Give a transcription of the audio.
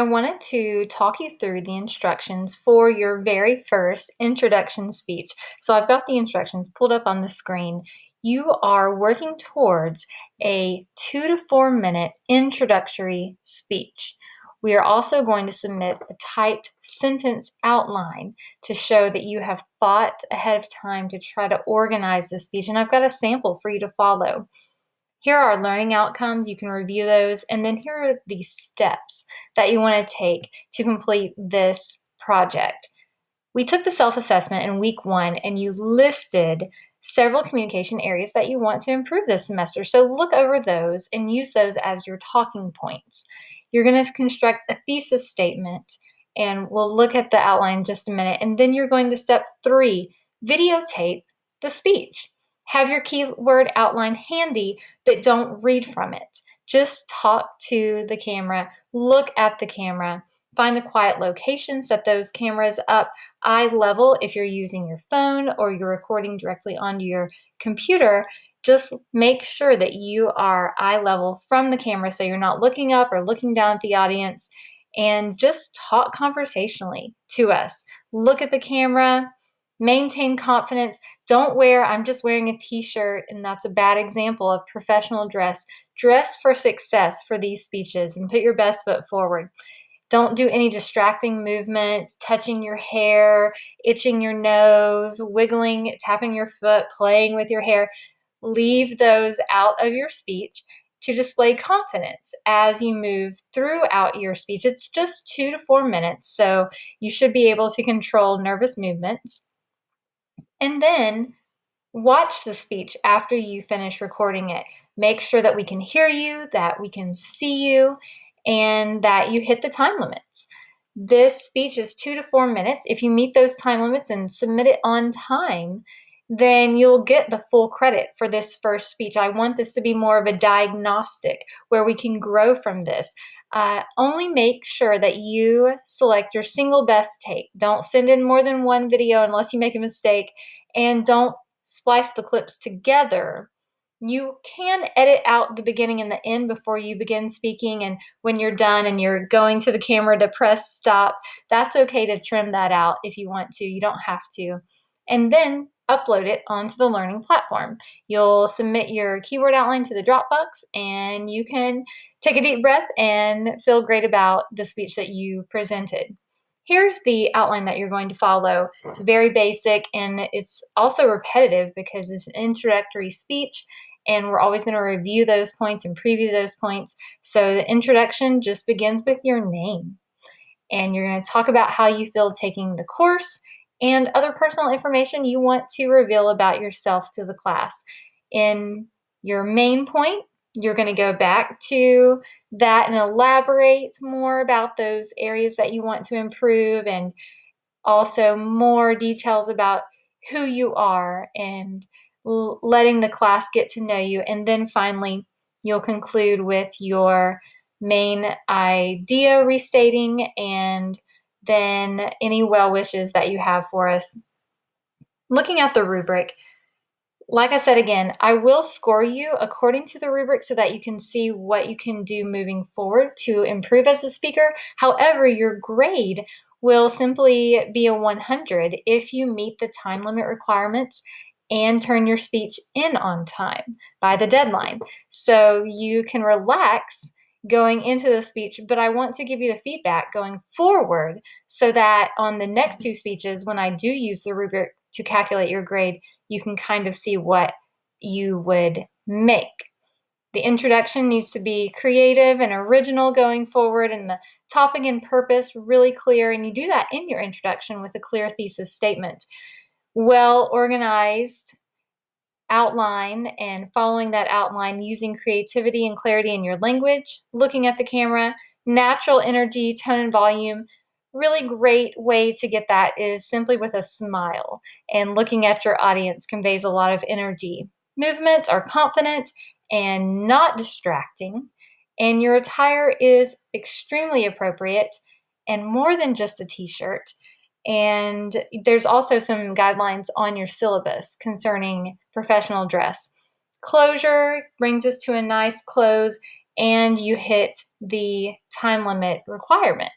wanted to talk you through the instructions for your very first introduction speech. So I've got the instructions pulled up on the screen. You are working towards a 2 to 4 minute introductory speech. We are also going to submit a typed sentence outline to show that you have thought ahead of time to try to organize the speech. And I've got a sample for you to follow. Here are our learning outcomes. You can review those. And then here are the steps that you want to take to complete this project. We took the self-assessment in week 1 and you listed several communication areas that you want to improve this semester. So look over those and use those as your talking points. You're going to construct a thesis statement, and we'll look at the outline in just a minute. And then you're going to step 3, videotape the speech. Have your keyword outline handy, but don't read from it. Just talk to the camera, look at the camera, find a quiet location, set those cameras up eye level if you're using your phone or you're recording directly onto your computer. Just make sure that you are eye level from the camera so you're not looking up or looking down at the audience, and just talk conversationally to us. Look at the camera, maintain confidence. Don't wear, I'm just wearing a t-shirt, and that's a bad example of professional dress. Dress for success for these speeches and put your best foot forward. Don't do any distracting movements, touching your hair, itching your nose, wiggling, tapping your foot, playing with your hair. Leave those out of your speech to display confidence as you move throughout your speech. It's just 2 to 4 minutes, so you should be able to control nervous movements. And then watch the speech after you finish recording it. Make sure that we can hear you, that we can see you, and that you hit the time limits. This speech is 2 to 4 minutes. If you meet those time limits and submit it on time, then you'll get the full credit for this first speech. I want this to be more of a diagnostic where we can grow from this. Only make sure that you select your single best take. Don't send in more than one video unless you make a mistake, and don't splice the clips together. You can edit out the beginning and the end before you begin speaking, and when you're done and you're going to the camera to press stop, that's okay to trim that out if you want to. You don't have to. And then upload it onto the learning platform. You'll submit your keyword outline to the Dropbox, and you can take a deep breath and feel great about the speech that you presented. Here's the outline that you're going to follow. It's very basic, and it's also repetitive because it's an introductory speech, and we're always going to review those points and preview those points. So the introduction just begins with your name, and you're going to talk about how you feel taking the course and other personal information you want to reveal about yourself to the class. In your main point, you're going to go back to that and elaborate more about those areas that you want to improve, and also more details about who you are and letting the class get to know you. And then finally, you'll conclude with your main idea restating, and then any well wishes that you have for us. Looking at the rubric, like I said again, I will score you according to the rubric so that you can see what you can do moving forward to improve as a speaker. However, your grade will simply be a 100 if you meet the time limit requirements and turn your speech in on time by the deadline. So you can relax going into the speech, but I want to give you the feedback going forward so that on the next 2 speeches, when I do use the rubric to calculate your grade, you can kind of see what you would make. The introduction needs to be creative and original going forward, and the topic and purpose really clear, and you do that in your introduction with a clear thesis statement. Well organized outline, and following that outline using creativity and clarity in your language, looking at the camera, natural energy, tone and volume. Really great way to get that is simply with a smile, and looking at your audience conveys a lot of energy. Movements are confident and not distracting, and your attire is extremely appropriate and more than just a t-shirt. And there's also some guidelines on your syllabus concerning professional dress. Closure brings us to a nice close, and you hit the time limit requirement.